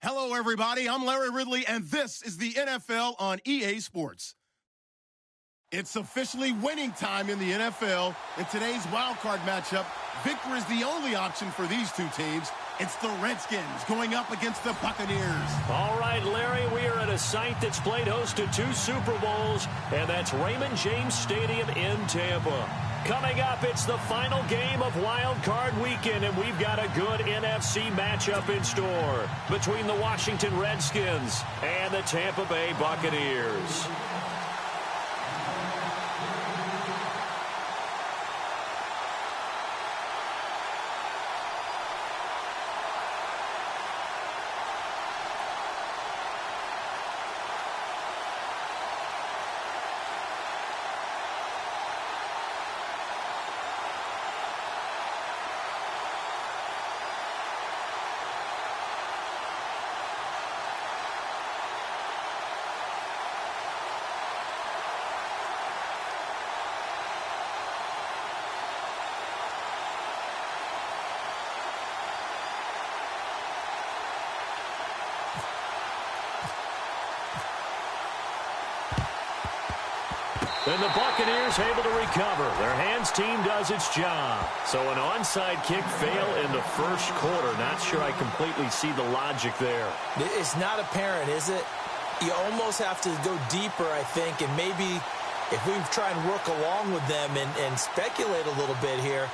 Hello, everybody. I'm Larry Ridley, and this is the NFL on EA Sports. It's officially winning time in the NFL. In today's wildcard matchup, victory is the only option for these two teams. It's the Redskins going up against the Buccaneers. All right, Larry, we are at a site that's played host to 2 Super Bowls, and that's Raymond James Stadium in Tampa. Coming up, it's the final game of Wild Card Weekend, and we've got a good NFC matchup in store between the Washington Redskins and the Tampa Bay Buccaneers. And the Buccaneers able to recover. Their hands team does its job. So an onside kick fail in the first quarter. Not sure I completely see the logic there. It's not apparent, is it? You almost have to go deeper, I think, and maybe if we try and work along with them and speculate a little bit here,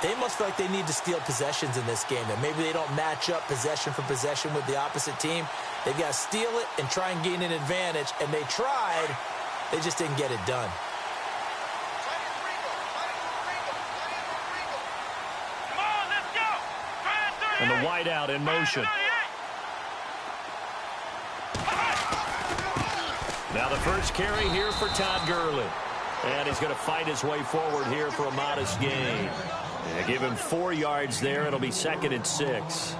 they must feel like they need to steal possessions in this game, and maybe they don't match up possession for possession with the opposite team. They've got to steal it and try and gain an advantage, and they tried. They just didn't get it done. And the wideout in motion. Now the first carry here for Todd Gurley. And he's going to fight his way forward here for a modest gain. They give him 4 yards there. It'll be 2nd and 6.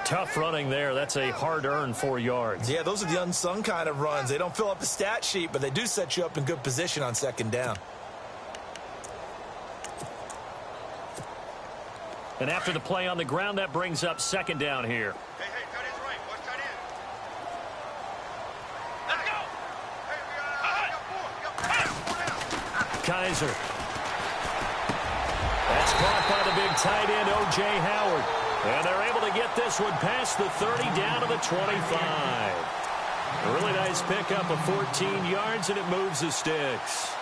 Tough running there. That's a hard-earned 4 yards. Yeah, those are the unsung kind of runs. They don't fill up the stat sheet, but they do set you up in good position on 2nd down. And after the play on the ground, that brings up 2nd down here. Hey, tight end's right. Watch tight end. Let's go. Kaiser. That's caught by the big tight end, O.J. Howard. And they're able to get this one past the 30 down to the 25. A really nice pickup of 14 yards, and it moves the sticks.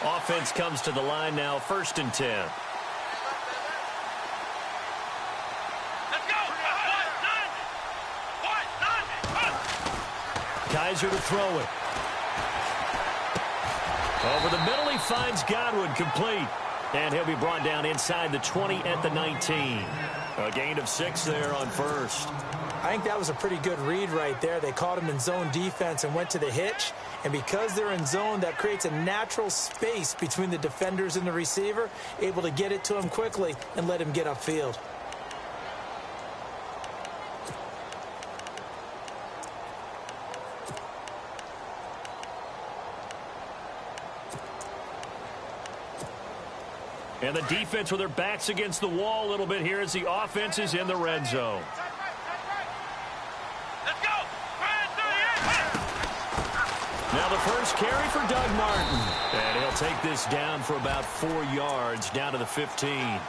Offense comes to the line now, 1st and 10. Kaiser to throw it. Over the middle, he finds Godwin complete. And he'll be brought down inside the 20 at the 19. A gain of 6 there on 1st. I think that was a pretty good read right there. They caught him in zone defense and went to the hitch. And because they're in zone, that creates a natural space between the defenders and the receiver, able to get it to him quickly and let him get upfield. And the defense with their backs against the wall a little bit here as the offense is in the red zone. Let's go. Now the first carry for Doug Martin. And he'll take this down for about 4 yards, down to the 15.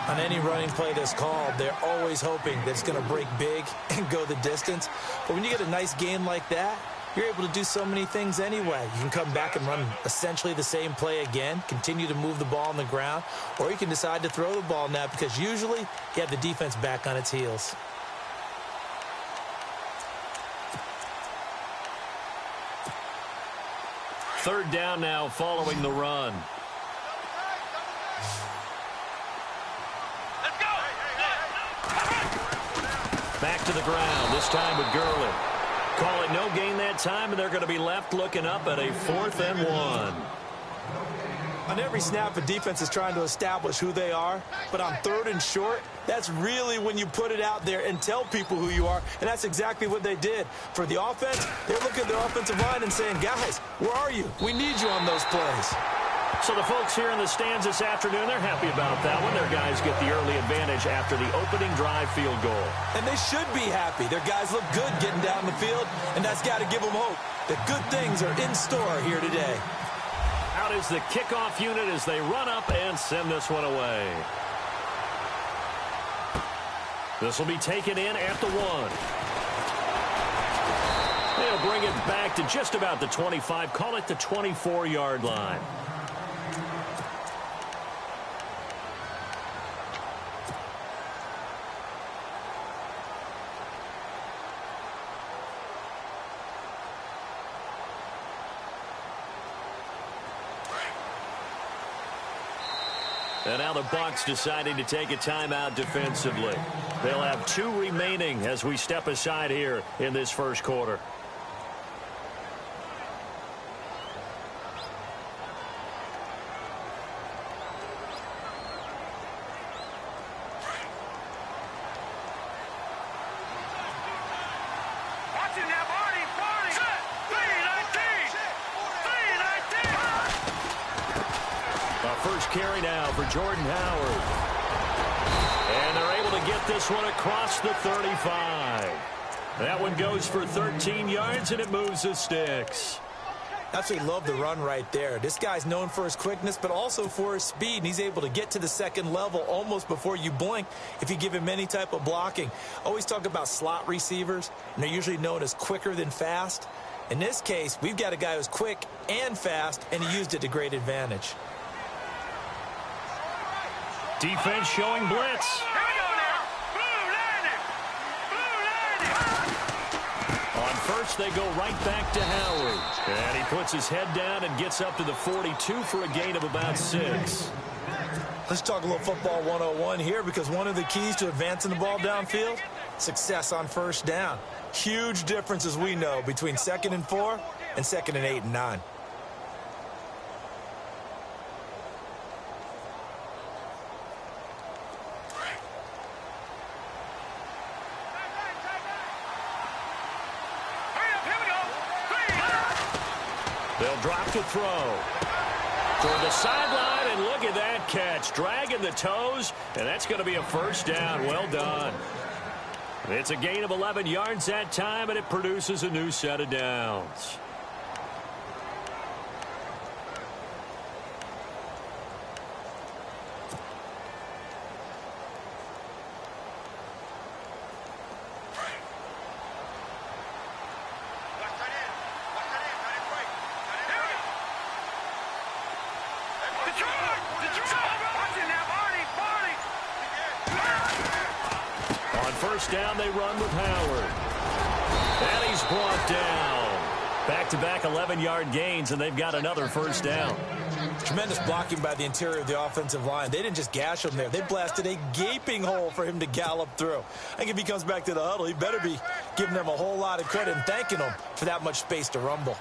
On any running play that's called, they're always hoping that it's going to break big and go the distance. But when you get a nice gain like that, you're able to do so many things anyway. You can come back and run essentially the same play again, continue to move the ball on the ground, or you can decide to throw the ball now because usually you have the defense back on its heels. Third down now following the run. Let's go. Back to the ground, this time with Gurley. Call it no gain that time, and they're going to be left looking up at a 4th and 1. On every snap, a defense is trying to establish who they are, but on 3rd and short, that's really when you put it out there and tell people who you are, and that's exactly what they did. For the offense, they're looking at their offensive line and saying, guys, where are you? We need you on those plays. So the folks here in the stands this afternoon, they're happy about that one. Their guys get the early advantage after the opening drive field goal. And they should be happy. Their guys look good getting down the field, and that's got to give them hope that good things are in store here today. Out is the kickoff unit as they run up and send this one away. This will be taken in at the 1. They'll bring it back to just about the 25, call it the 24-yard line. And now the Bucs deciding to take a timeout defensively. They'll have 2 remaining as we step aside here in this first quarter. Watching that body, 3-19. First carry now for Jordan Howard. And they're able to get this one across the 35. That one goes for 13 yards, and it moves the sticks. Absolutely love the run right there. This guy's known for his quickness, but also for his speed, and he's able to get to the second level almost before you blink if you give him any type of blocking. Always talk about slot receivers, and they're usually known as quicker than fast. In this case, we've got a guy who's quick and fast, and he used it to great advantage. Defense showing blitz. Here we go now. Blue landing. On first, they go right back to Howard. And he puts his head down and gets up to the 42 for a gain of about 6. Let's talk a little football 101 here, because one of the keys to advancing the ball downfield, success on first down. Huge difference, as we know, between 2nd and 4 and 2nd and 8 and 9. They'll drop to throw. For the sideline, and look at that catch. Dragging the toes, and that's going to be a first down. Well done. It's a gain of 11 yards that time, and it produces a new set of downs. First down, they run with Howard. And he's brought down. Back-to-back 11-yard gains, and they've got another first down. Tremendous blocking by the interior of the offensive line. They didn't just gash him there. They blasted a gaping hole for him to gallop through. I think if he comes back to the huddle, he better be giving them a whole lot of credit and thanking them for that much space to rumble.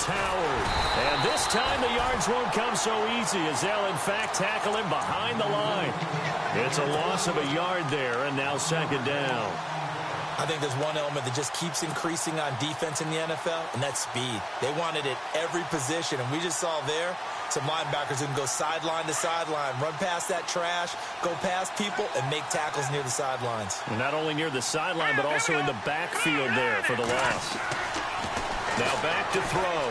Howard. And this time the yards won't come so easy, as they'll in fact tackle him behind the line. It's a loss of a yard there, and now second down. I think there's one element that just keeps increasing on defense in the NFL, and that's speed. They want it at every position, and we just saw there some linebackers who can go sideline to sideline, run past that trash, go past people, and make tackles near the sidelines. And not only near the sideline, but also in the backfield there for the loss. Now back to throw.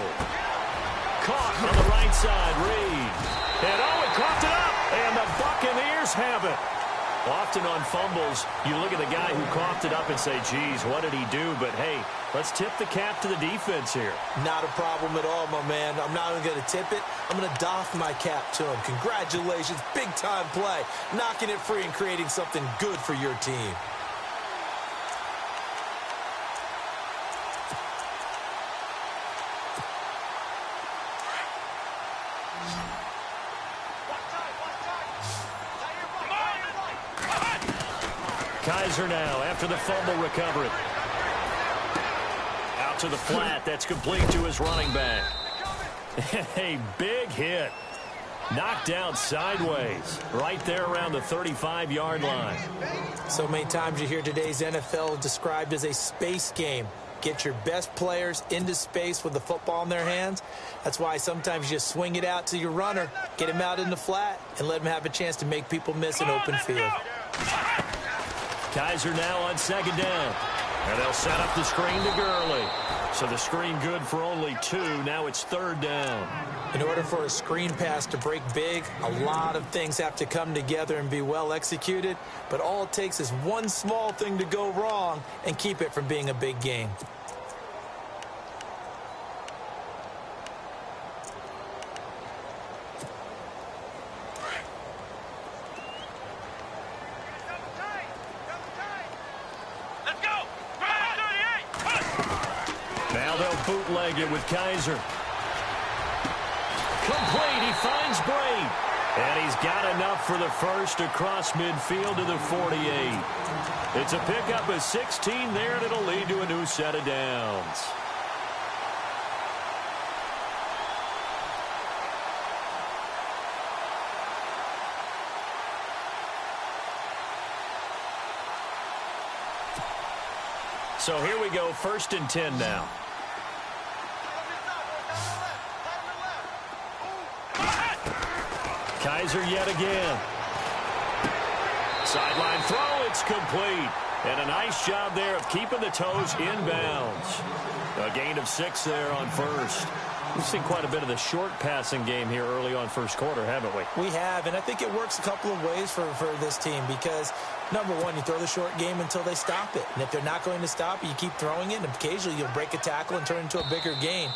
Caught on the right side, Reed. And he coughed it up, and the Buccaneers have it. Often on fumbles, you look at the guy who coughed it up and say, geez, what did he do? But, hey, let's tip the cap to the defense here. Not a problem at all, my man. I'm not even going to tip it. I'm going to doff my cap to him. Congratulations, big-time play. Knocking it free and creating something good for your team. Kaiser now after the fumble recovery. Out to the flat. That's complete to his running back. A big hit. Knocked down sideways. Right there around the 35-yard line. So many times you hear today's NFL described as a space game. Get your best players into space with the football in their hands. That's why sometimes you just swing it out to your runner, get him out in the flat, and let him have a chance to make people miss an open field. Kaiser now on second down. And they'll set up the screen to Gurley. So the screen good for only 2. Now it's third down. In order for a screen pass to break big, a lot of things have to come together and be well executed. But all it takes is one small thing to go wrong and keep it from being a big game. Bootleg it with Kaiser. Complete. He finds Bray. And he's got enough for the first across midfield to the 48. It's a pickup of 16 there, and it'll lead to a new set of downs. So here we go, 1st and 10 now. Kaiser yet again. Sideline throw, it's complete. And a nice job there of keeping the toes inbounds. A gain of 6 there on first. We've seen quite a bit of the short passing game here early on first quarter, haven't we? We have, and I think it works a couple of ways for this team because, number one, you throw the short game until they stop it. And if they're not going to stop it, you keep throwing it, and occasionally you'll break a tackle and turn it into a bigger gain.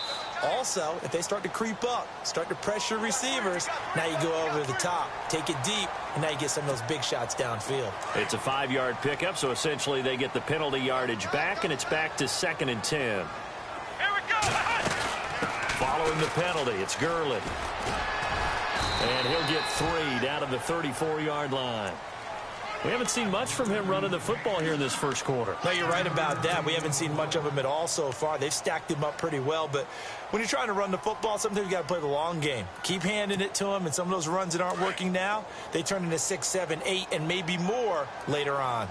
Also, if they start to creep up, start to pressure receivers, now you go over the top, take it deep, and now you get some of those big shots downfield. It's a 5-yard pickup, so essentially they get the penalty yardage back, and it's back to 2nd and 10. Here we go. Following the penalty, it's Gurley. And he'll get 3 down to the 34-yard line. We haven't seen much from him running the football here in this first quarter. No, you're right about that. We haven't seen much of him at all so far. They've stacked him up pretty well, but when you're trying to run the football, sometimes you got to play the long game. Keep handing it to him, and some of those runs that aren't working now, they turn into 6, 7, 8, and maybe more later on.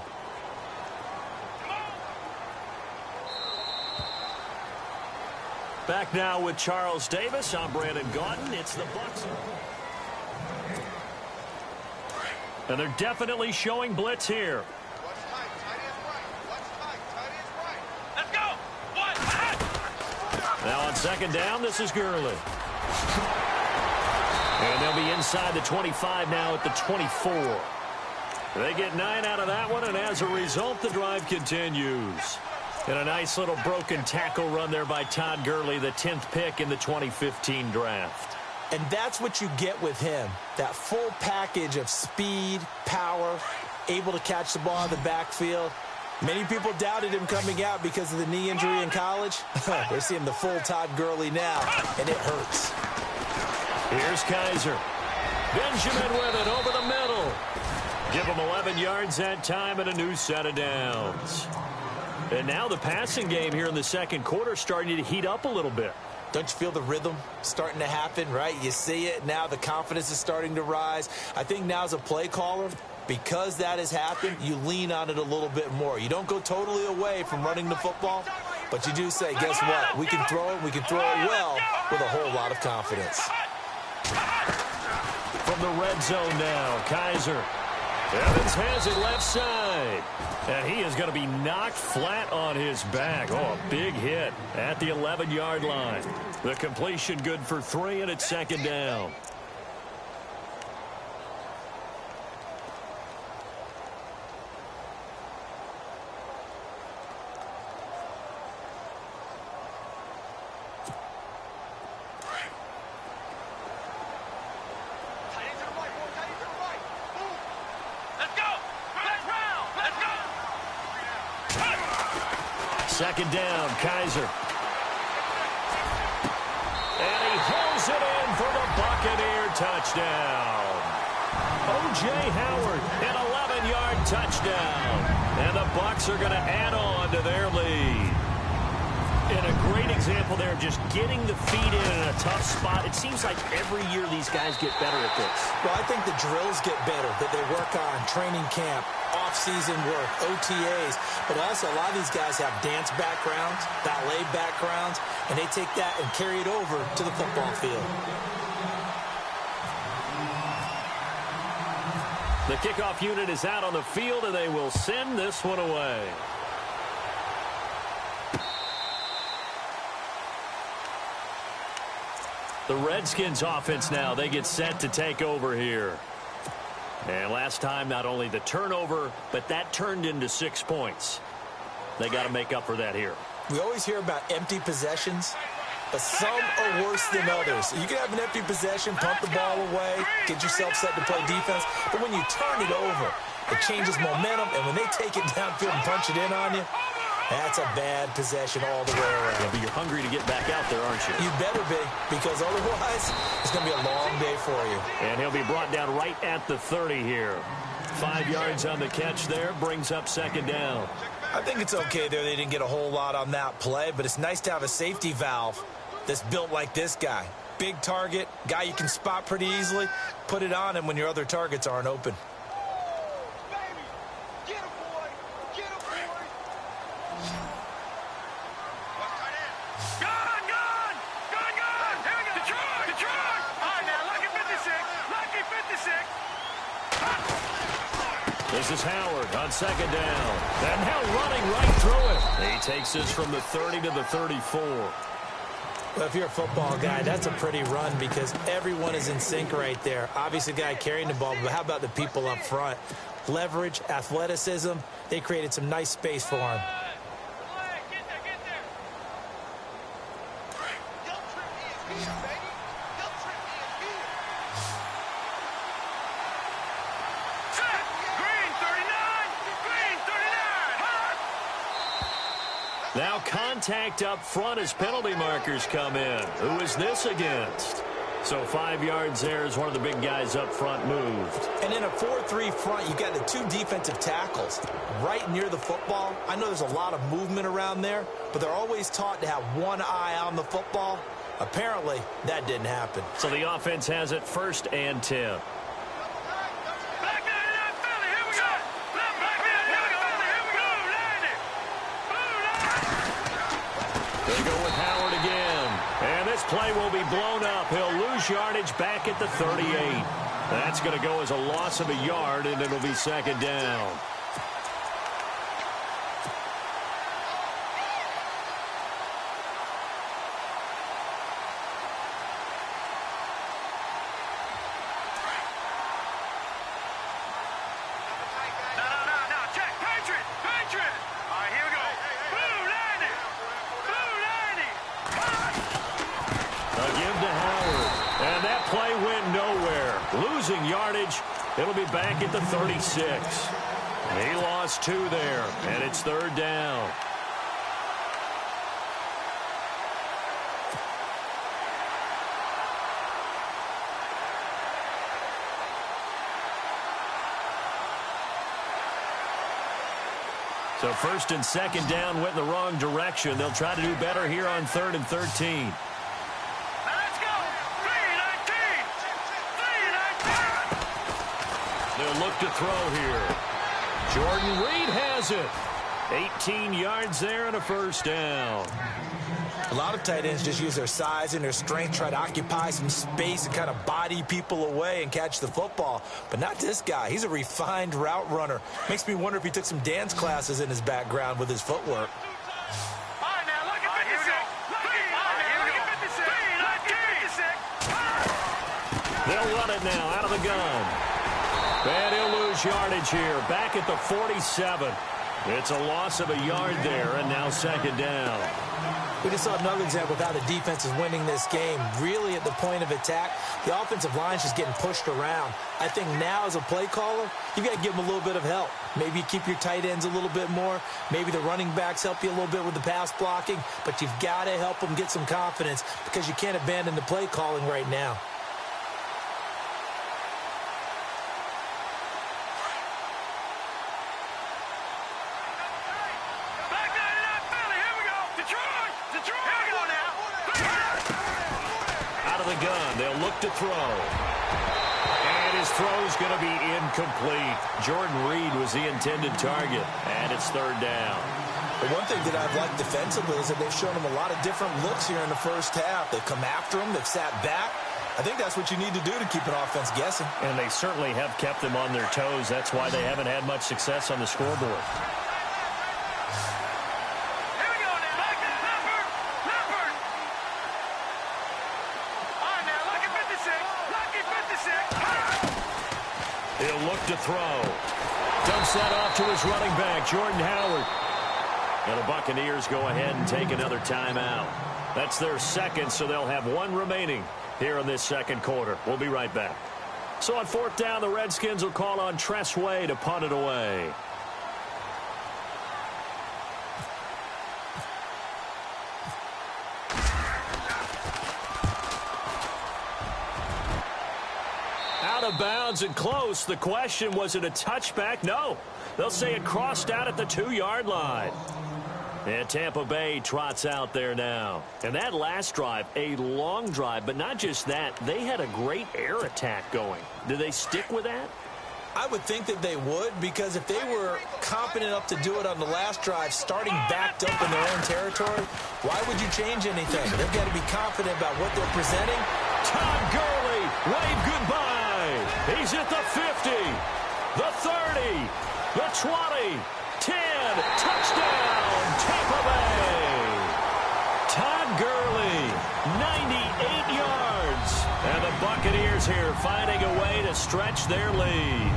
Back now with Charles Davis. I'm Brandon Gaudin. It's the Bucs. And they're definitely showing blitz here. Let's go. Now on second down, this is Gurley. And they'll be inside the 25 now at the 24. They get 9 out of that one, and as a result, the drive continues. And a nice little broken tackle run there by Todd Gurley, the 10th pick in the 2015 draft. And that's what you get with him, that full package of speed, power, able to catch the ball in the backfield. Many people doubted him coming out because of the knee injury in college. We're seeing the full Todd Gurley now, and it hurts. Here's Kaiser. Benjamin with it over the middle. Give him 11 yards that time and a new set of downs. And now the passing game here in the second quarter starting to heat up a little bit. Don't you feel the rhythm starting to happen, right? You see it now. The confidence is starting to rise. I think now as a play caller, because that has happened, you lean on it a little bit more. You don't go totally away from running the football, but you do say, guess what? We can throw it. We can throw it well with a whole lot of confidence. From the red zone now, Kaiser. Evans has it left side. And he is going to be knocked flat on his back. Oh, a big hit at the 11-yard line. The completion good for 3, and it's second down. Second down, Kaiser. And he holds it in for the Buccaneer touchdown. O.J. Howard, an 11-yard touchdown. Bucs are going to add on to their lead. And a great example there of just getting the feet in a tough spot. It seems like every year these guys get better at this. Well, I think the drills get better that they work on, training camp, off-season work, OTAs. But also, a lot of these guys have dance backgrounds, ballet backgrounds, and they take that and carry it over to the football field. The kickoff unit is out on the field, and they will send this one away. The Redskins offense now, they get set to take over here. And last time, not only the turnover, but that turned into 6 points. They got to make up for that here. We always hear about empty possessions, but some are worse than others. You can have an empty possession, pump the ball away, get yourself set to play defense, but when you turn it over, it changes momentum, and when they take it downfield and punch it in on you, that's a bad possession all the way around. Yeah, but you're hungry to get back out there, aren't you? You better be, because otherwise it's going to be a long day for you. And he'll be brought down right at the 30 here. 5 yards on the catch there, brings up second down. I think it's okay there. They didn't get a whole lot on that play, but it's nice to have a safety valve that's built like this guy. Big target, guy you can spot pretty easily. Put it on him when your other targets aren't open. This is Howard on second down. And now running right through it. He takes this from the 30 to the 34. Well, if you're a football guy, that's a pretty run because everyone is in sync right there. Obviously, the guy carrying the ball, but how about the people up front? Leverage, athleticism, they created some nice space for him. Now contact up front as penalty markers come in. Who is this against? So 5 yards there as one of the big guys up front moved. And in a 4-3 front, you got the 2 defensive tackles right near the football. I know there's a lot of movement around there, but they're always taught to have one eye on the football. Apparently, that didn't happen. So the offense has it 1st and 10. They go with Howard again. And this play will be blown up. He'll lose yardage back at the 38. That's going to go as a loss of a yard, and it'll be second down. It'll be back at the 36. He lost 2 there, and it's 3rd down. So 1st and 2nd down went in the wrong direction. They'll try to do better here on 3rd and 13. Look to throw here. Jordan Reed has it. 18 yards there and a 1st down. A lot of tight ends just use their size and their strength, try to occupy some space and kind of body people away and catch the football. But not this guy. He's a refined route runner. Makes me wonder if he took some dance classes in his background with his footwork. They'll run it now out of the gun. And he'll lose yardage here. Back at the 47. It's a loss of a yard there, and now 2nd down. We just saw another example of how the defense is winning this game. Really at the point of attack, the offensive line's just getting pushed around. I think now as a play caller, you've got to give them a little bit of help. Maybe keep your tight ends a little bit more. Maybe the running backs help you a little bit with the pass blocking. But you've got to help them get some confidence because you can't abandon the play calling right now. of the gun. They'll look to throw. And his throw's going to be incomplete. Jordan Reed was the intended target. And it's third down. The one thing that I've liked defensively is that they've shown him a lot of different looks here in the first half. They've come after him. They've sat back. I think that's what you need to do to keep an offense guessing. And they certainly have kept them on their toes. That's why they haven't had much success on the scoreboard. Here we go now. Leopard. On now, lucky 56. Lucky 56. He'll look to throw. Dumps that off to his running back, Jordan Howard. And the Buccaneers go ahead and take another timeout. That's their second, so they'll have one remaining here in this second quarter. We'll be right back. So on fourth down, the Redskins will call on Tress Way to punt it away. Out of bounds and close. The question, was it a touchback? No. They'll say it crossed out at the 2-yard line. And Tampa Bay trots out there now. And that last drive, a long drive, but not just that. They had a great air attack going. Do they stick with that? I would think that they would, because if they were competent enough to do it on the last drive, starting backed up in their own territory, why would you change anything? They've got to be confident about what they're presenting. Todd Gurley, wave goodbye. He's at the 50, the 30, the 20, 10, touchdown, Tampa Bay. Todd Gurley, 98 yards. And the Buccaneers here finding a way to stretch their lead.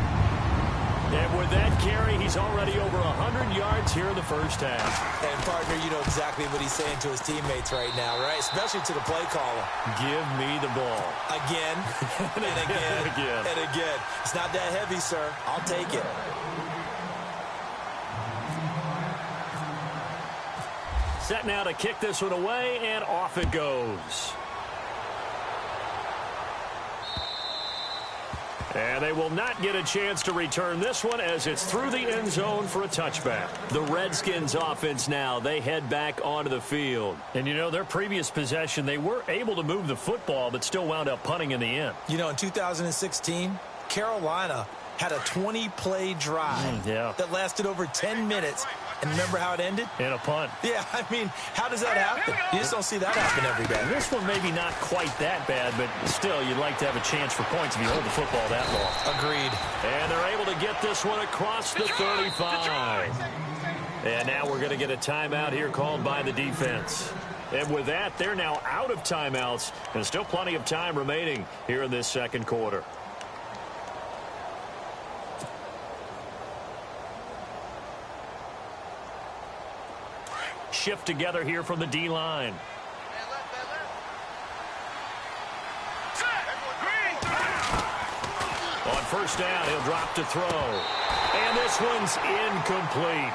And with that carry, he's already over 100 yards here in the first half. And, partner, you know exactly what he's saying to his teammates right now, right? Especially to the play caller. Give me the ball. Again, and again, and again. It's not that heavy, sir. I'll take it. Set now to kick this one away, and off it goes. And they will not get a chance to return this one as it's through the end zone for a touchback. The Redskins offense now, they head back onto the field. And, you know, their previous possession, they were able to move the football but still wound up punting in the end. You know, in 2016, Carolina had a 20-play drive that lasted over 10 minutes. And remember how it ended? In a punt. Yeah, I mean, how does that happen? You just don't see that happen every day. This one maybe not quite that bad, but still, you'd like to have a chance for points if you hold the football that long. Agreed. And they're able to get this one across the 35. And now we're going to get a timeout here called by the defense. And with that, they're now out of timeouts, and still plenty of time remaining here in this second quarter. Shift together here from the D-line. On first down, he'll drop to throw. And this one's incomplete.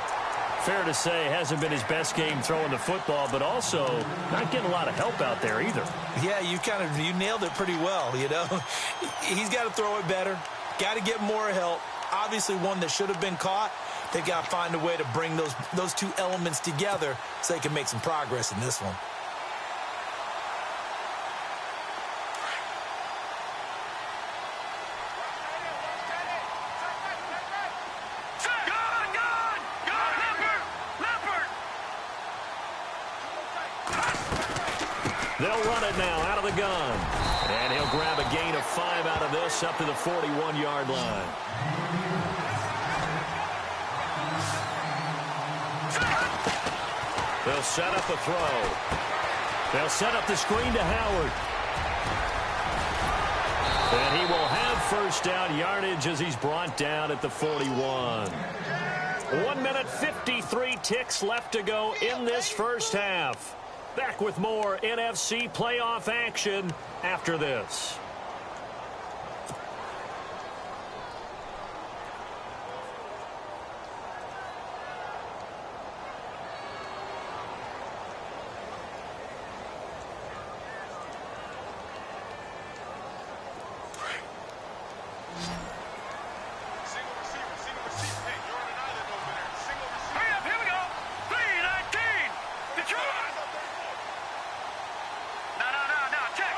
Fair to say, hasn't been his best game throwing the football, but also not getting a lot of help out there either. Yeah, you nailed it pretty well, you know. He's got to throw it better. Got to get more help. Obviously one that should have been caught. They've got to find a way to bring those two elements together so they can make some progress in this one. They'll run it now out of the gun. And he'll grab a gain of 5 out of this up to the 41-yard line. They'll set up a throw. They'll set up the screen to Howard. And he will have first down yardage as he's brought down at the 41. 1 minute, 53 ticks left to go in this first half. Back with more NFC playoff action after this.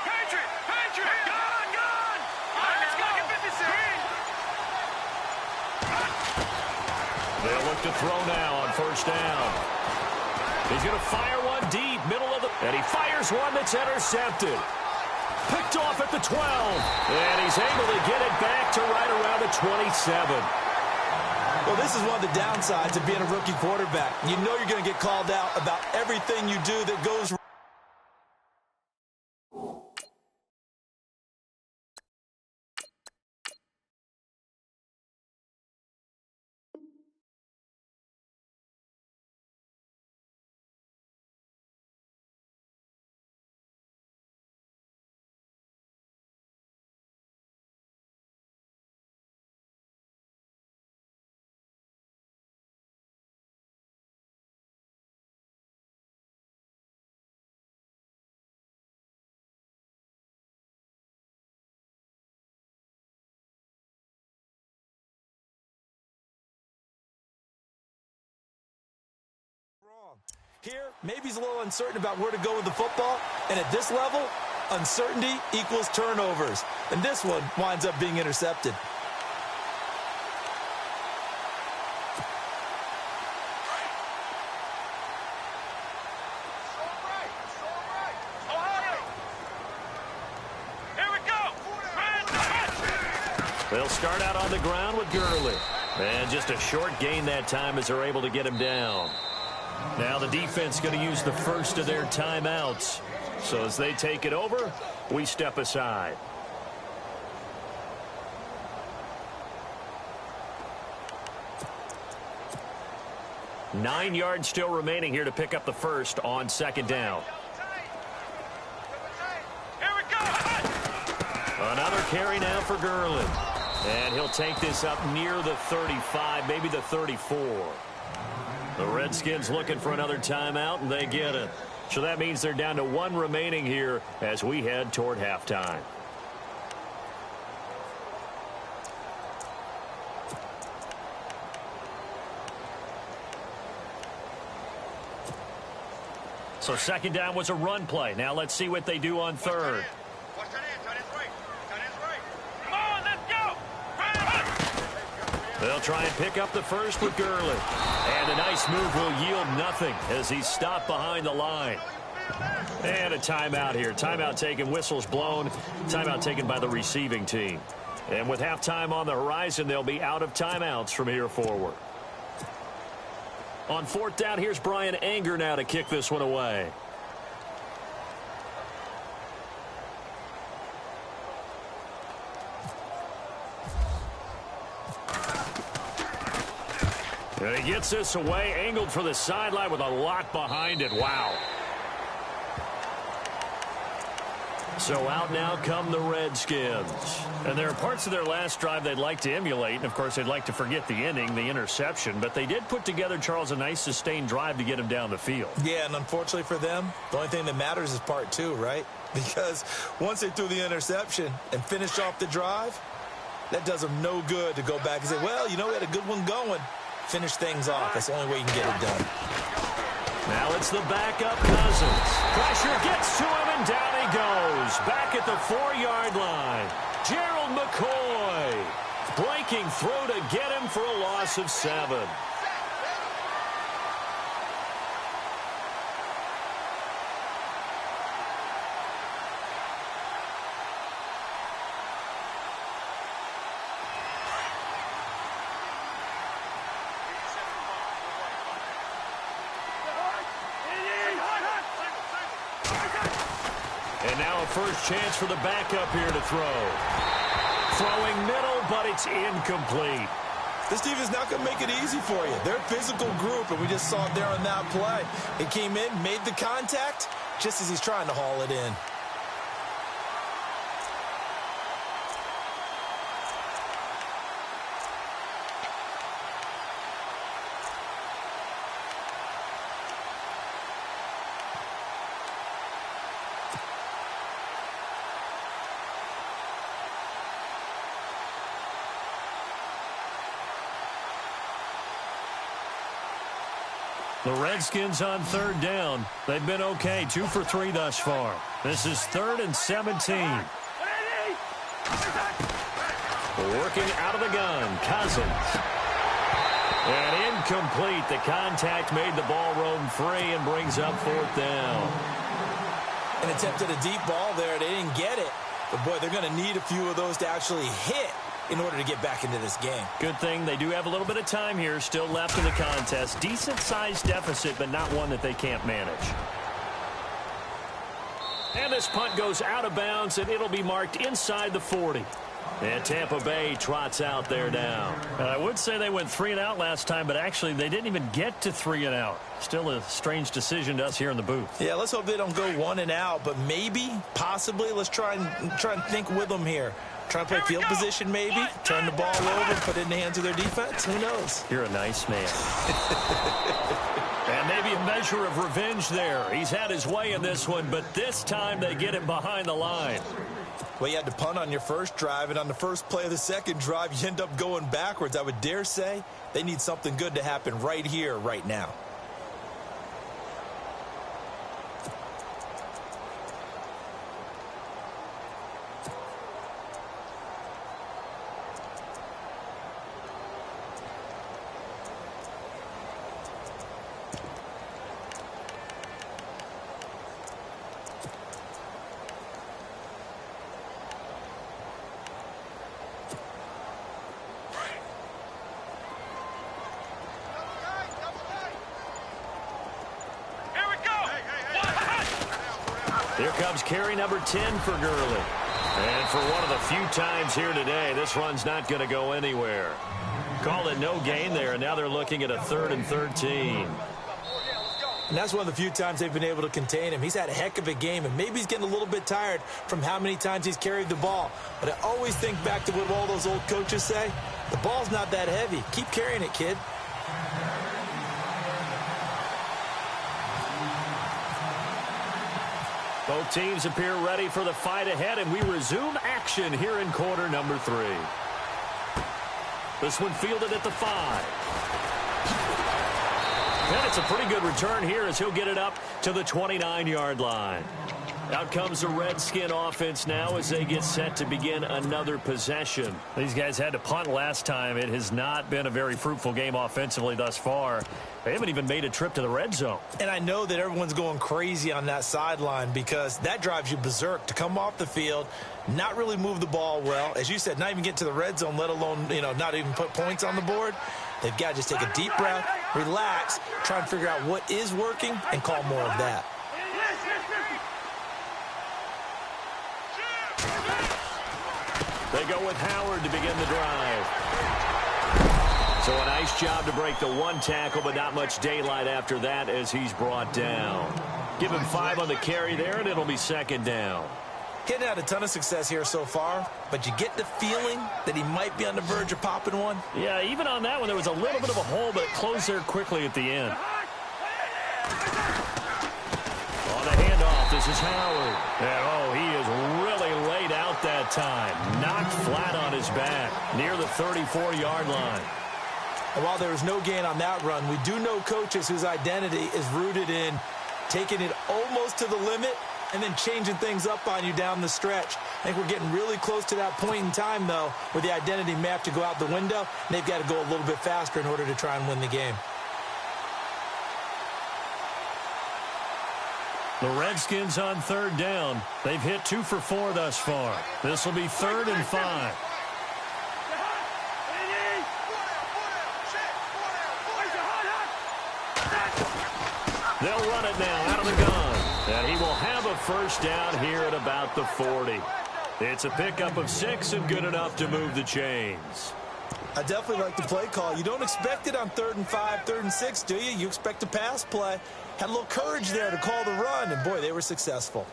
Patriot! throw now on first down. He's going to fire one deep, middle of the... And he fires one that's intercepted. Picked off at the 12. And he's able to get it back to right around the 27. Well, this is one of the downsides of being a rookie quarterback. You know you're going to get called out about everything you do that goes wrong. Here, maybe he's a little uncertain about where to go with the football, and at this level, uncertainty equals turnovers. And this one winds up being intercepted. Here we go. They'll start out on the ground with Gurley. And just a short gain that time as they're able to get him down. Now the defense going to use the first of their timeouts. So as they take it over, we step aside. Nine yards still remaining here to pick up the first on second down. Here we go. Another carry now for Gurley. And he'll take this up near the 35, maybe the 34. The Redskins looking for another timeout, and they get it. So that means they're down to one remaining here as we head toward halftime. So second down was a run play. Now let's see what they do on third. Watch that in. Tight end's right. Tight end's right. Come on, let's go. They'll try and pick up the first with Gurley. And a nice move will yield nothing as he's stopped behind the line. And a timeout here. Timeout taken, whistles blown. Timeout taken by the receiving team. And with halftime on the horizon, they'll be out of timeouts from here forward. On fourth down, here's Brian Anger now to kick this one away. And he gets this away, angled for the sideline with a lot behind it. Wow. So out now come the Redskins. And there are parts of their last drive they'd like to emulate. And, of course, they'd like to forget the inning, the interception. But they did put together, Charles, a nice sustained drive to get him down the field. Yeah, and unfortunately for them, the only thing that matters is part two, right? Because once they threw the interception and finished off the drive, that does them no good to go back and say, well, you know, we had a good one going. Finish things off. That's the only way you can get it done. Now it's the backup Cousins. Pressure gets to him, and down he goes. Back at the 4-yard line. Gerald McCoy breaking through to get him for a loss of 7. And now a first chance for the backup here to throw. Throwing middle, but it's incomplete. This defense is not going to make it easy for you. They're a physical group, and we just saw it there on that play. He came in, made the contact, just as he's trying to haul it in. The Redskins on third down. They've been okay, 2 for 3 thus far. This is 3rd and 17. Working out of the gun, Cousins. And incomplete. The contact made the ball roam free and brings up 4th down. An attempt at a deep ball there. They didn't get it. But, boy, they're going to need a few of those to actually hit in order to get back into this game. Good thing they do have a little bit of time here still left in the contest. Decent-sized deficit, but not one that they can't manage. And this punt goes out of bounds, and it'll be marked inside the 40. And Tampa Bay trots out there now. And I would say they went 3 and out last time, but actually they didn't even get to 3 and out. Still a strange decision to us here in the booth. Yeah, let's hope they don't go 1 and out, but maybe, possibly, let's try and think with them here. Try and play field position maybe, turn the ball over, put it in the hands of their defense. Who knows? You're a nice man. And maybe a measure of revenge there. He's had his way in this one, but this time they get him behind the line. Well, you had to punt on your first drive, and on the first play of the second drive, you end up going backwards. I would dare say they need something good to happen right here, right now. Here comes carry number 10 for Gurley. And for one of the few times here today, this run's not going to go anywhere. Call it no gain there, and now they're looking at a 3rd and 13. And that's one of the few times they've been able to contain him. He's had a heck of a game, and maybe he's getting a little bit tired from how many times he's carried the ball. But I always think back to what all those old coaches say. The ball's not that heavy. Keep carrying it, kid. Both teams appear ready for the fight ahead, and we resume action here in quarter number 3. This one fielded at the 5. And it's a pretty good return here as he'll get it up to the 29-yard line. Out comes the Redskin offense now as they get set to begin another possession. These guys had to punt last time. It has not been a very fruitful game offensively thus far. They haven't even made a trip to the red zone. And I know that everyone's going crazy on that sideline because that drives you berserk to come off the field, not really move the ball well. As you said, not even get to the red zone, let alone, not even put points on the board. They've got to just take a deep breath, relax, try and figure out what is working, and call more of that. They go with Howard to begin the drive. So a nice job to break the 1 tackle, but not much daylight after that as he's brought down. Give him 5 on the carry there, and it'll be 2nd down. Getting had a ton of success here so far, but you get the feeling that he might be on the verge of popping one. Yeah, even on that one, there was a little bit of a hole, but it closed there quickly at the end. On the handoff, this is Howard. And, he is really laid out that time. Knocked flat on his back near the 34-yard line. And while there was no gain on that run, we do know coaches whose identity is rooted in taking it almost to the limit and then changing things up on you down the stretch. I think we're getting really close to that point in time, though, where the identity may have to go out the window, and they've got to go a little bit faster in order to try and win the game. The Redskins on 3rd down. They've hit 2 for 4 thus far. This will be 3rd and 5. They'll run it now out of the gun. And he will have a 1st down here at about the 40. It's a pickup of 6 and good enough to move the chains. I definitely like the play call. You don't expect it on 3rd and 5, 3rd and 6, do you? You expect a pass play. Had a little courage there to call the run, and boy, they were successful.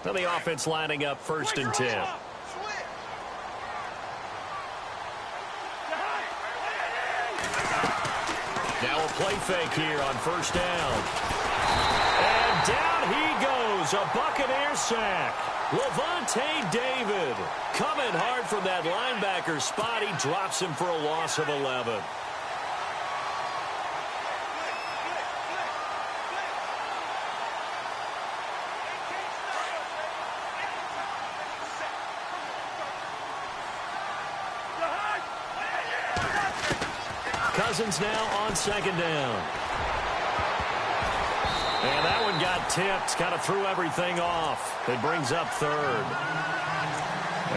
Now the offense lining up 1st and 10. Now a play fake here on 1st down. And down he goes, a Buccaneer sack. Levante David coming hard from that linebacker spot. He drops him for a loss of 11. Cousins now on second down. And that one got tipped, kind of threw everything off. It brings up third.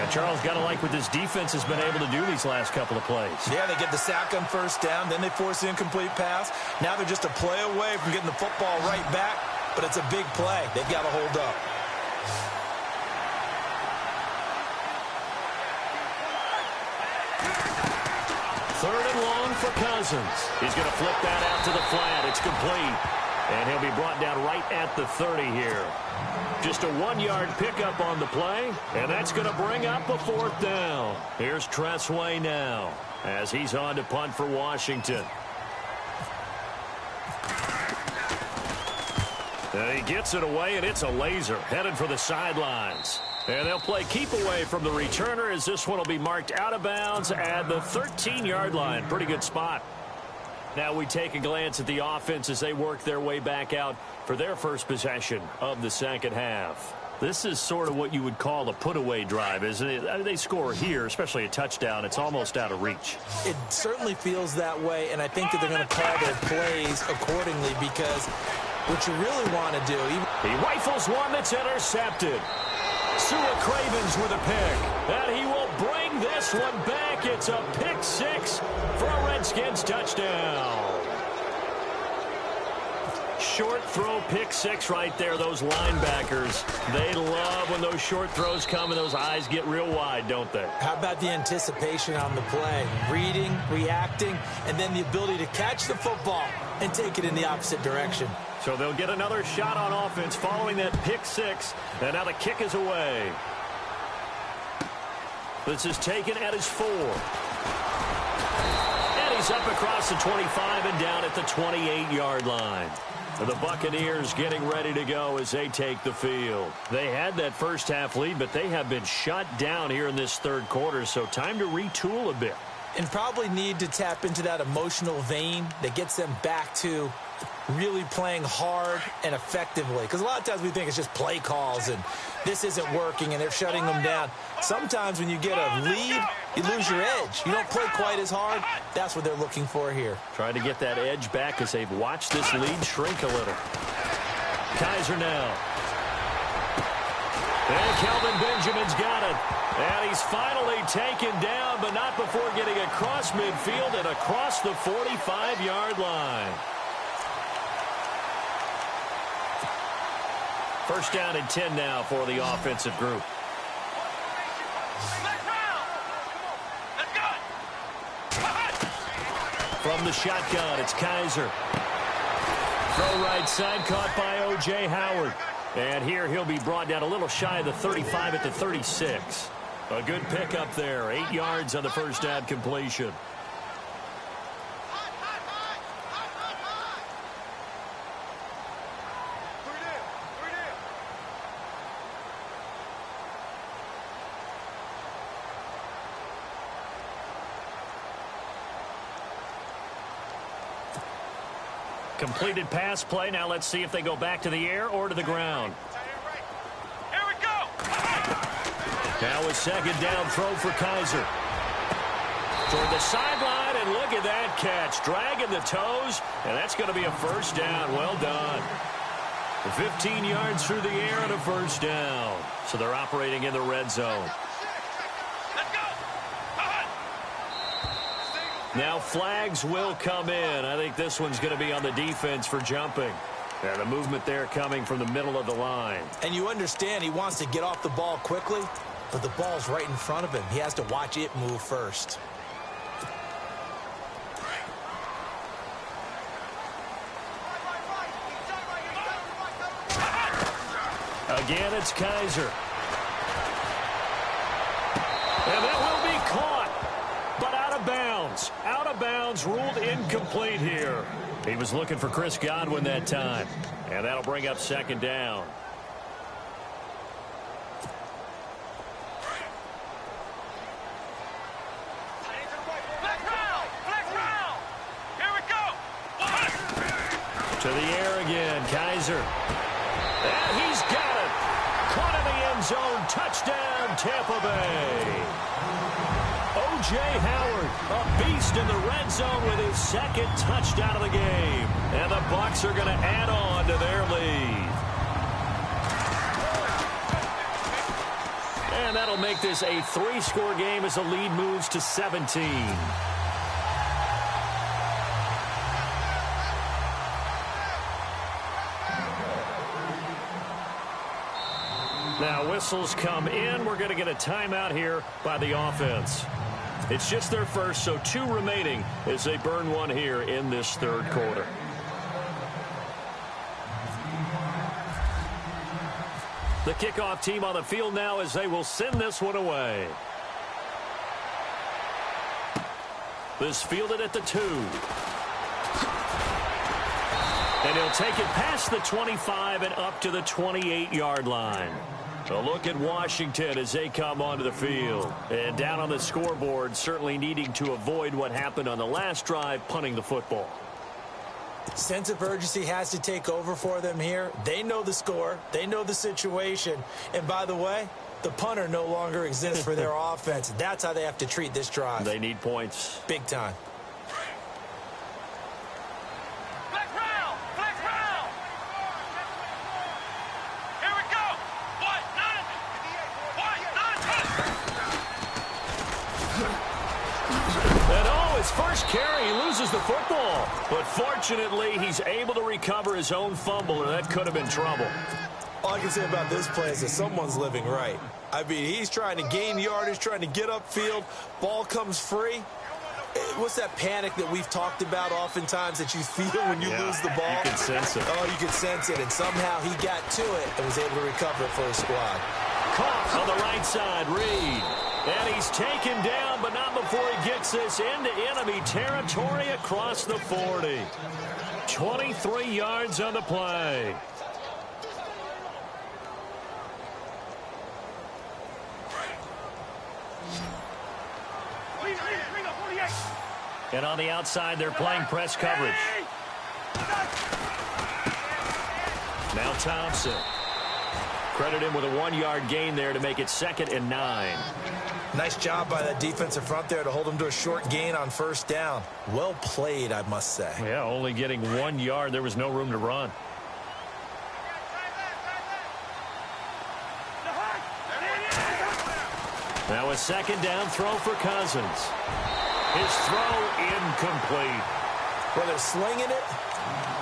And Charles, got to like what this defense has been able to do these last couple of plays. Yeah, they get the sack on first down, then they force the incomplete pass. Now they're just a play away from getting the football right back, but it's a big play. They've got to hold up. Third and long for Cousins. He's going to flip that out to the flat. It's complete. And he'll be brought down right at the 30 here. Just a 1-yard pickup on the play, and that's going to bring up a fourth down. Here's Tressway now as he's on to punt for Washington. And he gets it away, and it's a laser headed for the sidelines. And they'll play keep away from the returner as this one will be marked out of bounds at the 13-yard line. Pretty good spot. Now we take a glance at the offense as they work their way back out for their first possession of the second half. This is sort of what you would call a put-away drive, isn't it? I mean, they score here, especially a touchdown. It's almost out of reach. It certainly feels that way, and I think that they're going to call their plays accordingly because what you really want to do... He rifles one that's intercepted. Sua Cravens with a pick, and he will bring this one back. It's a pick six for a Redskins touchdown. Short throw pick six right there. Those linebackers, they love when those short throws come and those eyes get real wide, don't they? How about the anticipation on the play? Reading, reacting, and then the ability to catch the football and take it in the opposite direction. So they'll get another shot on offense following that pick six. And now the kick is away. This is taken at his 4. And he's up across the 25 and down at the 28-yard line. The Buccaneers getting ready to go as they take the field. They had that first half lead, but they have been shut down here in this third quarter, so time to retool a bit. And probably need to tap into that emotional vein that gets them back to really playing hard and effectively. Because a lot of times we think it's just play calls and this isn't working and they're shutting them down. Sometimes when you get a lead, you lose your edge. You don't play quite as hard. That's what they're looking for here. Trying to get that edge back as they've watched this lead shrink a little. Kaiser now. And Kelvin Benjamin's got it. And he's finally taken down, but not before getting across midfield and across the 45-yard line. First down and 10 now for the offensive group. From the shotgun, it's Kaiser. Throw right side, caught by O.J. Howard. And here he'll be brought down a little shy of the 35 at the 36. A good pickup there. 8 yards on the first down completion. Completed pass play. Now let's see if they go back to the air or to the ground. Here we go. Now a second down throw for Kaiser. Toward the sideline, and look at that catch. Dragging the toes, and that's going to be a first down. Well done. 15 yards through the air and a first down. So they're operating in the red zone. Now flags will come in. I think this one's going to be on the defense for jumping. And the movement there coming from the middle of the line. And you understand he wants to get off the ball quickly, but the ball's right in front of him. He has to watch it move first. Again, it's Kaiser. And that will be caught. But out of bounds. Out of bounds, ruled incomplete here. He was looking for Chris Godwin that time. And that'll bring up second down. Here we go. To the air again, Kaiser. And he's got it. Caught in the end zone. Touchdown, Tampa Bay. O.J. Howard, a beast in the red zone with his second touchdown of the game. And the Bucs are going to add on to their lead. And that'll make this a 3-score game as the lead moves to 17. Now whistles come in. We're going to get a timeout here by the offense. It's just their first, so 2 remaining as they burn one here in this third quarter. The kickoff team on the field now as they will send this one away. This fielded at the 2. And he'll take it past the 25 and up to the 28-yard line. A look at Washington as they come onto the field. And down on the scoreboard, certainly needing to avoid what happened on the last drive, punting the football. Sense of urgency has to take over for them here. They know the score. They know the situation. And by the way, the punter no longer exists for their offense. That's how they have to treat this drive. They need points. Big time. First carry, he loses the football. But fortunately, he's able to recover his own fumble, or that could have been trouble. All I can say about this play is that someone's living right. I mean, he's trying to gain yardage, trying to get upfield. Ball comes free. What's that panic that we've talked about oftentimes that you feel when you lose the ball? You can sense it. Oh, you can sense it. And somehow he got to it and was able to recover it for his squad. Caught on the right side, Reed. And he's taken down, but not before he gets this into enemy territory across the 40. 23 yards on the play. And on the outside, they're playing press coverage. Now Thompson. Credit him with a 1-yard gain there to make it 2nd and 9. Nice job by that defensive front there to hold him to a short gain on first down. Well played, I must say. Yeah, only getting 1 yard. There was no room to run. Now a 2nd down throw for Cousins. His throw incomplete. Well, they're slinging it,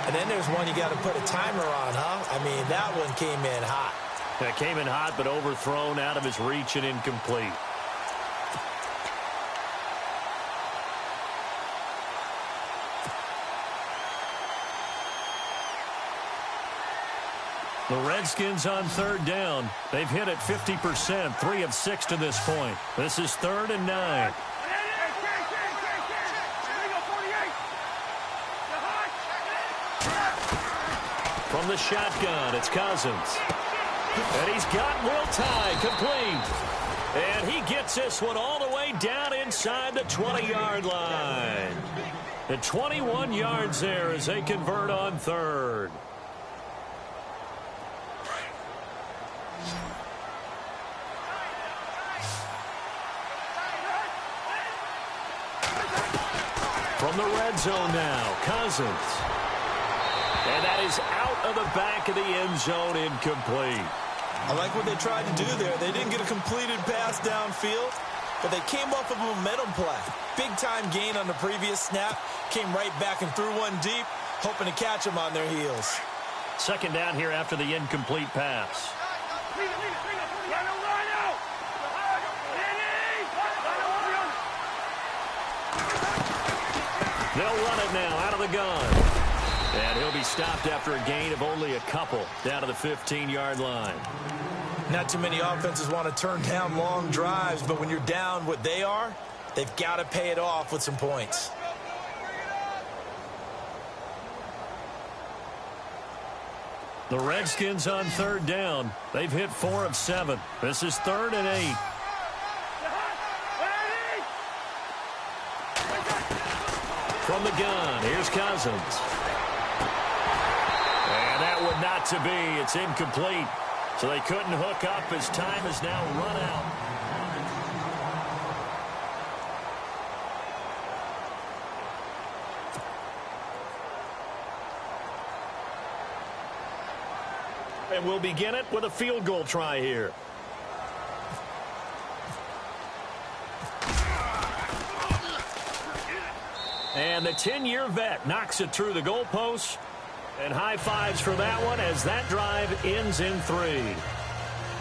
and then there's one you got to put a timer on, huh? I mean, that one came in hot. It came in hot, but overthrown out of his reach and incomplete. The Redskins on 3rd down. They've hit it 50%, 3 of 6 to this point. This is 3rd and 9. From the shotgun, it's Cousins. And he's got Will Tye complete. And he gets this one all the way down inside the 20-yard line. The 21 yards there as they convert on 3rd. From the red zone now, Cousins. And that is out of the back of the end zone, incomplete. I like what they tried to do there. They didn't get a completed pass downfield, but they came off of a momentum play. Big-time gain on the previous snap. Came right back and threw one deep, hoping to catch them on their heels. 2nd down here after the incomplete pass. They'll run it now out of the gun. And he'll be stopped after a gain of only a couple down to the 15-yard line. Not too many offenses want to turn down long drives, but when you're down what they are, they've got to pay it off with some points. The Redskins on 3rd down. They've hit 4 of 7. This is 3rd and 8. From the gun, here's Cousins. And that would not to be. It's incomplete. So they couldn't hook up as time is now run out. And we'll begin it with a field goal try here. And the 10-year vet knocks it through the goalpost. And high fives for that one as that drive ends in 3.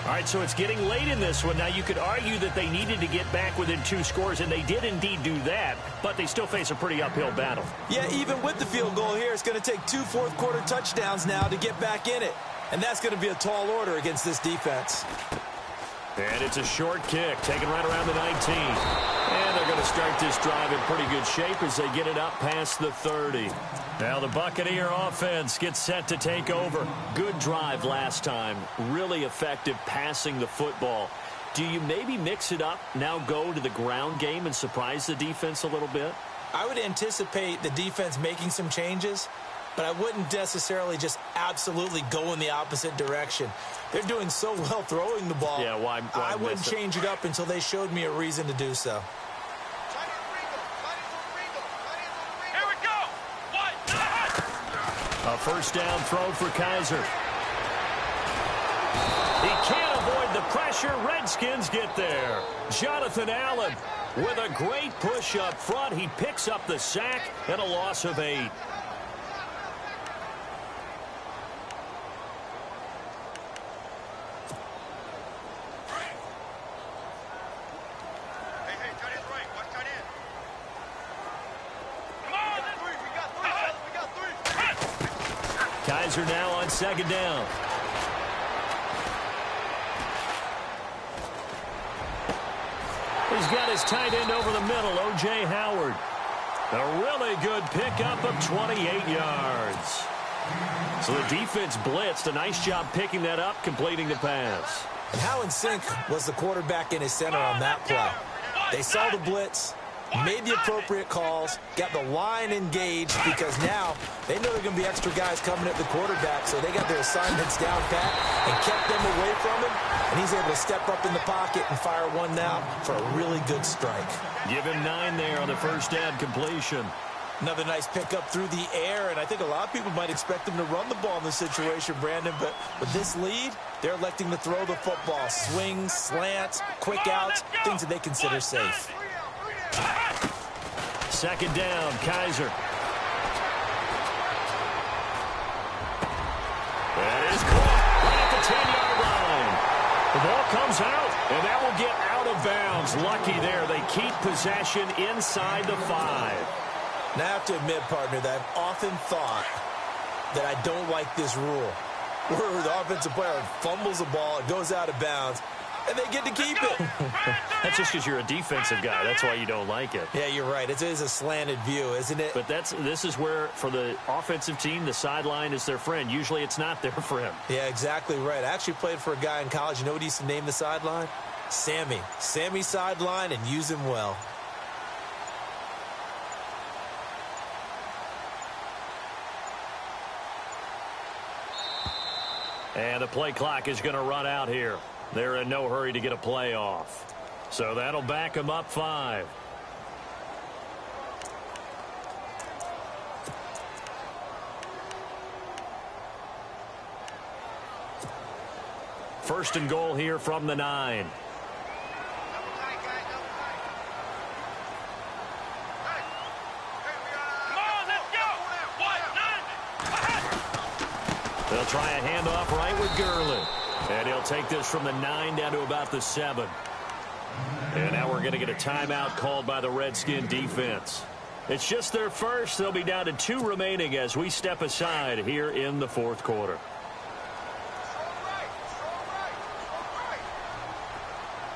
All right, so it's getting late in this one. Now, you could argue that they needed to get back within 2 scores, and they did indeed do that, but they still face a pretty uphill battle. Yeah, even with the field goal here, it's going to take 2 fourth-quarter touchdowns now to get back in it. And that's going to be a tall order against this defense. And it's a short kick, taken right around the 19. And they're going to start this drive in pretty good shape as they get it up past the 30. Now the Buccaneer offense gets set to take over. Good drive last time. Really effective passing the football. Do you maybe mix it up, now go to the ground game and surprise the defense a little bit? I would anticipate the defense making some changes, but I wouldn't necessarily just absolutely go in the opposite direction. They're doing so well throwing the ball. Yeah, why I wouldn't change it up until they showed me a reason to do so. Here we go. A first down throw for Kaiser. He can't avoid the pressure. Redskins get there. Jonathan Allen with a great push up front. He picks up the sack and a loss of 8. Kaiser now on second down. He's got his tight end over the middle, O.J. Howard. A really good pickup of 28 yards. So the defense blitzed. A nice job picking that up, completing the pass. And how in sync was the quarterback in his center on that play? They saw the blitz, made the appropriate calls, got the line engaged because now they know there are going to be extra guys coming at the quarterback, so they got their assignments down pat and kept them away from him, and he's able to step up in the pocket and fire one now for a really good strike. Give him 9 there on the first down completion. Another nice pickup through the air, and I think a lot of people might expect them to run the ball in this situation, Brandon, but with this lead, they're electing to throw the football. Swings, slants, quick outs, things that they consider safe. Second down, Kaiser. That is caught right at the 10-yard line. The ball comes out, and that will get out of bounds. Lucky there. They keep possession inside the 5. Now, I have to admit, partner, that I've often thought that I don't like this rule, where the offensive player fumbles the ball, it goes out of bounds, and they get to keep it. That's just because you're a defensive guy. That's why you don't like it. Yeah, you're right. It is a slanted view, isn't it? But this is where, for the offensive team, the sideline is their friend. Usually it's not their friend. Yeah, exactly right. I actually played for a guy in college. You know what he used to name the sideline? Sammy. Sammy sideline, and use him well. And the play clock is going to run out here. They're in no hurry to get a play off. So that'll back them up 5. First and goal here from the 9. They'll try a handoff right with Gurley. And he'll take this from the 9 down to about the 7. And now we're going to get a timeout called by the Redskin defense. It's just their first. They'll be down to 2 remaining as we step aside here in the 4th quarter.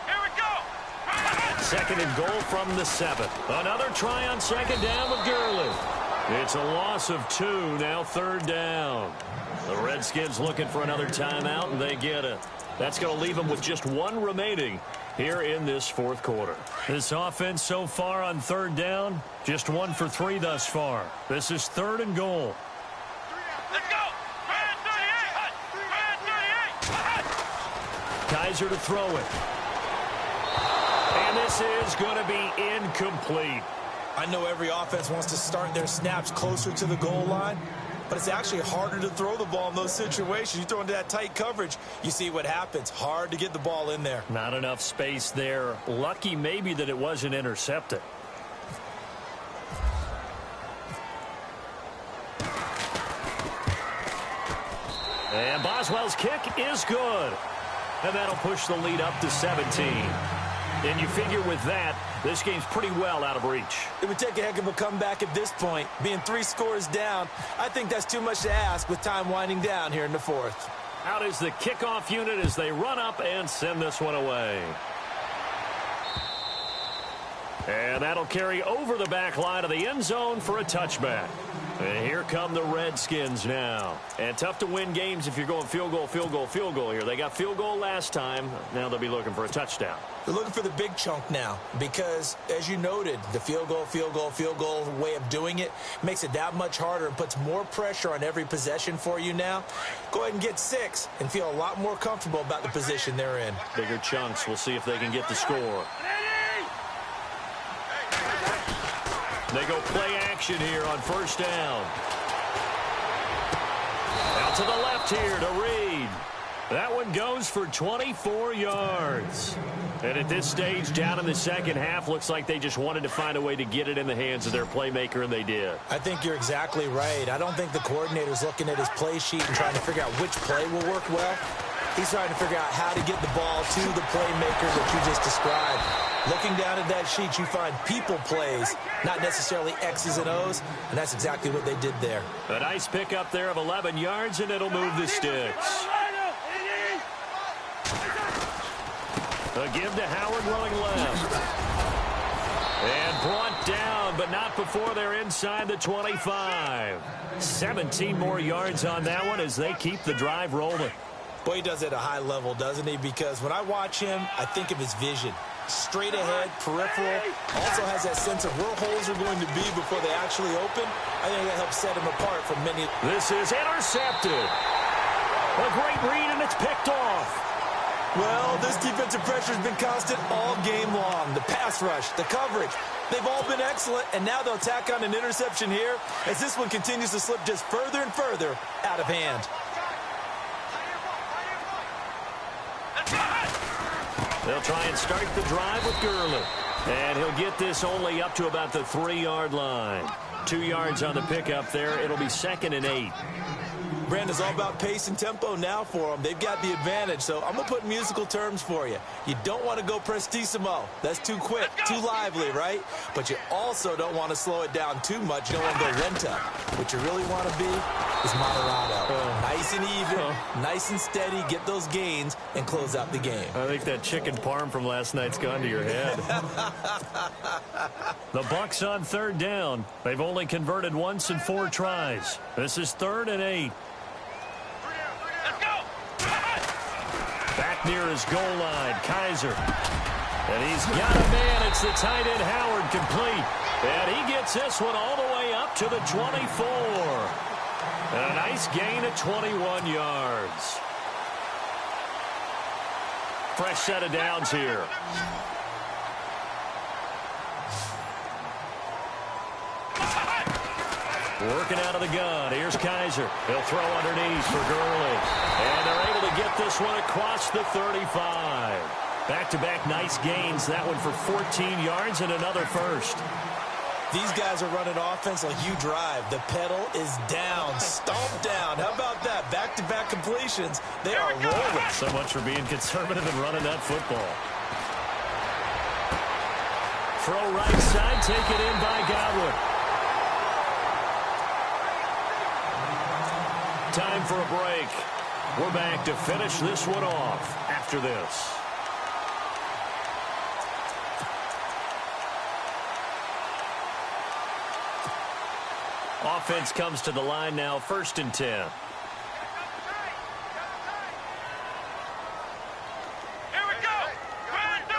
Here we go. Second and goal from the 7. Another try on second down with Gurley. It's a loss of 2, now 3rd down. The Redskins looking for another timeout, and they get it. That's going to leave them with just 1 remaining here in this 4th quarter. This offense so far on 3rd down, just 1 for 3 thus far. This is 3rd and goal. Let's go. Red 38. Red 38. Kaiser to throw it. And this is going to be incomplete. I know every offense wants to start their snaps closer to the goal line, but it's actually harder to throw the ball in those situations. You throw into that tight coverage, you see what happens. Hard to get the ball in there. Not enough space there. Lucky maybe that it wasn't intercepted. And Boswell's kick is good. And that'll push the lead up to 17. And you figure with that, this game's pretty well out of reach. It would take a heck of a comeback at this point. Being 3 scores down, I think that's too much to ask with time winding down here in the 4th. Out is the kickoff unit as they run up and send this one away. And that'll carry over the back line of the end zone for a touchback. And here come the Redskins now. And tough to win games if you're going field goal, field goal, field goal here. They got field goal last time. Now they'll be looking for a touchdown. They're looking for the big chunk now because, as you noted, the field goal, field goal, field goal way of doing it makes it that much harder and puts more pressure on every possession for you now. Go ahead and get 6 and feel a lot more comfortable about the position they're in. Bigger chunks. We'll see if they can get the score. They go play action here on first down. Out to the left here to Reed. That one goes for 24 yards. And at this stage, down in the second half, looks like they just wanted to find a way to get it in the hands of their playmaker, and they did. I think you're exactly right. I don't think the coordinator's looking at his play sheet and trying to figure out which play will work well. He's trying to figure out how to get the ball to the playmaker that you just described. Looking down at that sheet, you find people plays, not necessarily X's and O's, and that's exactly what they did there. A nice pickup there of 11 yards, and it'll move the sticks. A give to Howard running left. And brought down, but not before they're inside the 25. 17 more yards on that one as they keep the drive rolling. Boy, he does it at a high level, doesn't he? Because when I watch him, I think of his vision. Straight ahead, peripheral. Also has that sense of where holes are going to be before they actually open. I think that helps set him apart from many. This is intercepted. A great read, and it's picked off. Well, this defensive pressure has been constant all game long. The pass rush, the coverage, they've all been excellent, and now they'll tack on an interception here as this one continues to slip just further and further out of hand. They'll try and start the drive with Gurley. And he'll get this only up to about the 3-yard line. 2 yards on the pickup there. It'll be 2nd and 8. Brandon's all about pace and tempo now for them. They've got the advantage, so I'm going to put musical terms for you. You don't want to go prestissimo. That's too quick, too lively, right? But you also don't want to slow it down too much. You don't want to go lenta. What you really want to be is moderato. Nice and even, nice and steady, get those gains, and close out the game. I think that chicken parm from last night's gone to your head. The Bucs on 3rd down. They've only converted once in 4 tries. This is 3rd and 8. Back near his goal line, Kaiser. And he's got a man. It's the tight end, Howard, complete. And he gets this one all the way up to the 24. And a nice gain of 21 yards. Fresh set of downs here. Working out of the gun. Here's Kaiser. He'll throw underneath for Gurley. And they're able to get this one across the 35. Back-to-back nice gains. That one for 14 yards and another first. These guys are running offense like you drive. The pedal is down, stomped down. How about that? Back-to-back completions. They are rolling. So much for being conservative and running that football. Throw right side, taken in by Godwin. Time for a break. We're back to finish this one off after this. Offense comes to the line now, 1st and 10. Here we go. Right at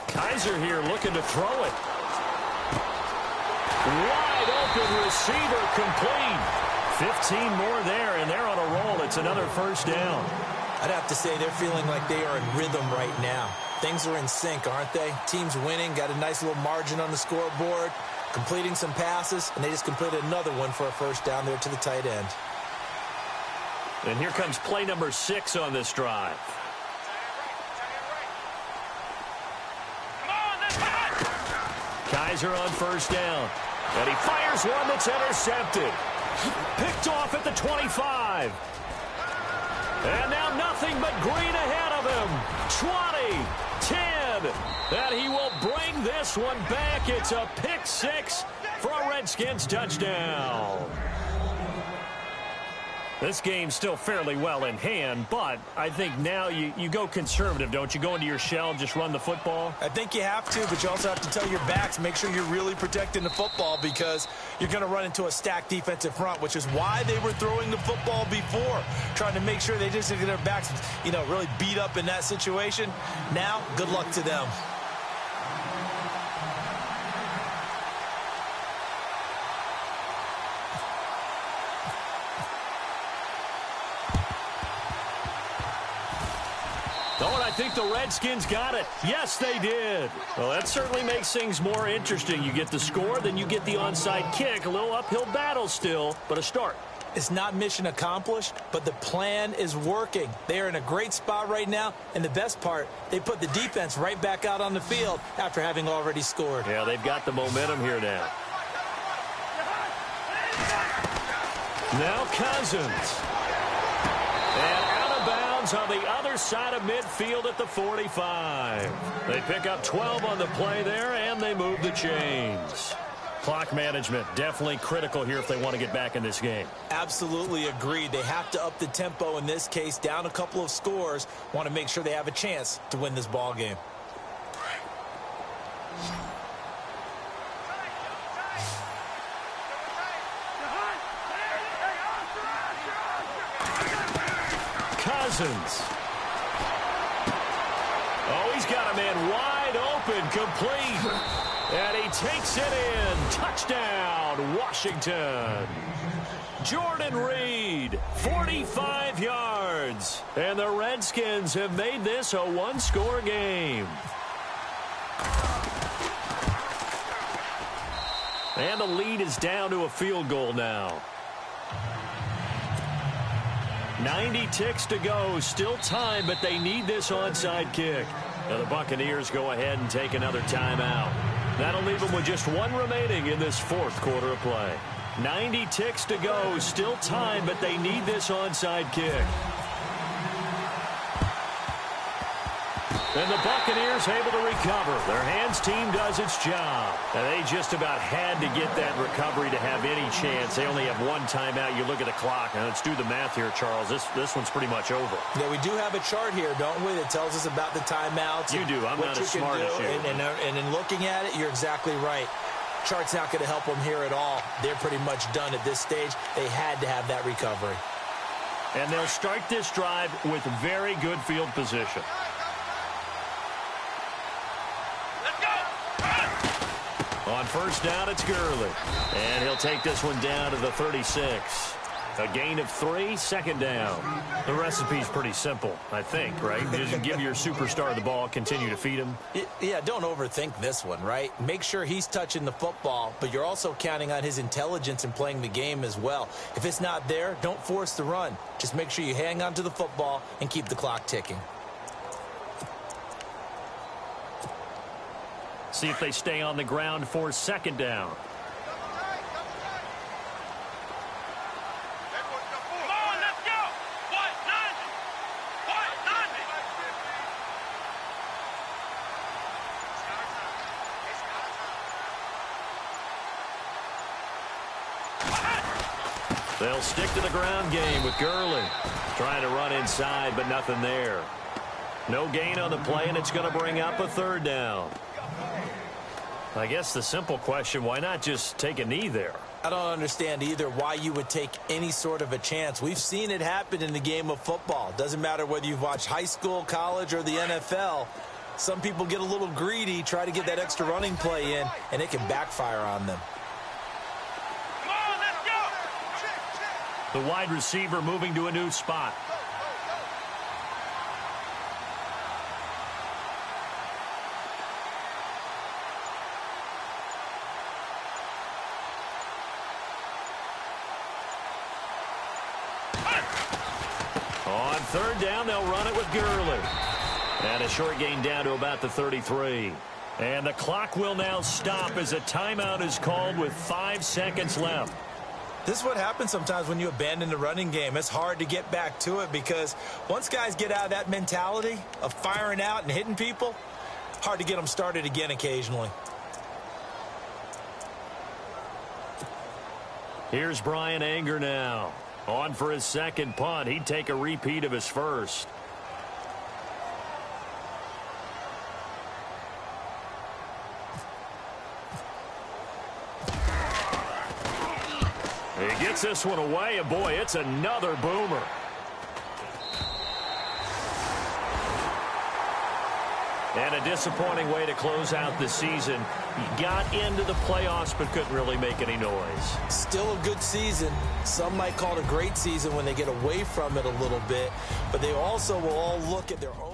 38. Kaiser here looking to throw it. Wide open receiver complete. 15 more there, and they're on a roll. It's another 1st down. I'd have to say they're feeling like they are in rhythm right now. Things are in sync, aren't they? Team's winning, got a nice little margin on the scoreboard. completing some passes, and they just completed another one for a first down there to the tight end. And here comes play number 6 on this drive. Kaiser on first down. And he fires one that's intercepted. Picked off at the 25. And now nothing but green ahead of him. 20, 10. And he will bring this one back. It's a pick 6 for a Redskins touchdown. This game's still fairly well in hand, but I think now you go conservative, don't you? Go into your shell, just run the football? I think you have to, but you also have to tell your backs, make sure you're really protecting the football because you're going to run into a stacked defensive front, which is why they were throwing the football before, trying to make sure they just get their backs, really beat up in that situation. Now, good luck to them. I think the Redskins got it. Yes, they did. Well, that certainly makes things more interesting. You get the score, then you get the onside kick. A little uphill battle still, but a start. It's not mission accomplished, but the plan is working. They are in a great spot right now, and the best part, they put the defense right back out on the field after having already scored. Yeah, they've got the momentum here now. Now Cousins. And out of bounds on the other side of midfield at the 45. They pick up 12 on the play there, and they move the chains. Clock management definitely critical here if they want to get back in this game. Absolutely agreed. They have to up the tempo in this case, down a couple of scores. Want to make sure they have a chance to win this ball game. Cousins. Oh, he's got a man wide open, complete. And he takes it in. Touchdown, Washington. Jordan Reed, 45 yards. And the Redskins have made this a one-score game. And the lead is down to a field goal now. 90 ticks to go. Still time, but they need this onside kick. Now the Buccaneers go ahead and take another timeout. That'll leave them with just one remaining in this fourth quarter of play. 90 ticks to go. Still time, but they need this onside kick. And the Buccaneers able to recover. Their hands team does its job. And they just about had to get that recovery to have any chance. They only have one timeout. You look at the clock. Now let's do the math here, Charles. This one's pretty much over. Yeah, we do have a chart here, don't we, that tells us about the timeouts. You do. I'm not as smart as you. And in looking at it, you're exactly right. Chart's not going to help them here at all. They're pretty much done at this stage. They had to have that recovery. And they'll start this drive with very good field position. On first down, it's Gurley. And he'll take this one down to the 36. A gain of 3, second down. The recipe's pretty simple, I think, right? Just give your superstar the ball, continue to feed him. Yeah, don't overthink this one, right? Make sure he's touching the football, but you're also counting on his intelligence in playing the game as well. If it's not there, don't force the run. Just make sure you hang on to the football and keep the clock ticking. See if they stay on the ground for second down. Come on, let's go. What? 90. What? 90. They'll stick to the ground game with Gurley. Trying to run inside, but nothing there. No gain on the play, and it's going to bring up a third down. I guess the simple question, why not just take a knee there? I don't understand either why you would take any sort of a chance. We've seen it happen in the game of football. Doesn't matter whether you've watched high school, college, or the NFL. Some people get a little greedy, try to get that extra running play in, and it can backfire on them. Come on, let's go. The wide receiver moving to a new spot. On third down, they'll run it with Gurley. And a short gain down to about the 33. And the clock will now stop as a timeout is called with 5 seconds left. This is what happens sometimes when you abandon the running game. It's hard to get back to it because once guys get out of that mentality of firing out and hitting people, hard to get them started again occasionally. Here's Brian Anger now. On for his second punt. He'd take a repeat of his first. He gets this one away, and boy, it's another boomer. And a disappointing way to close out the season. He got into the playoffs but couldn't really make any noise. Still a good season. Some might call it a great season when they get away from it a little bit, but they also will all look at their own.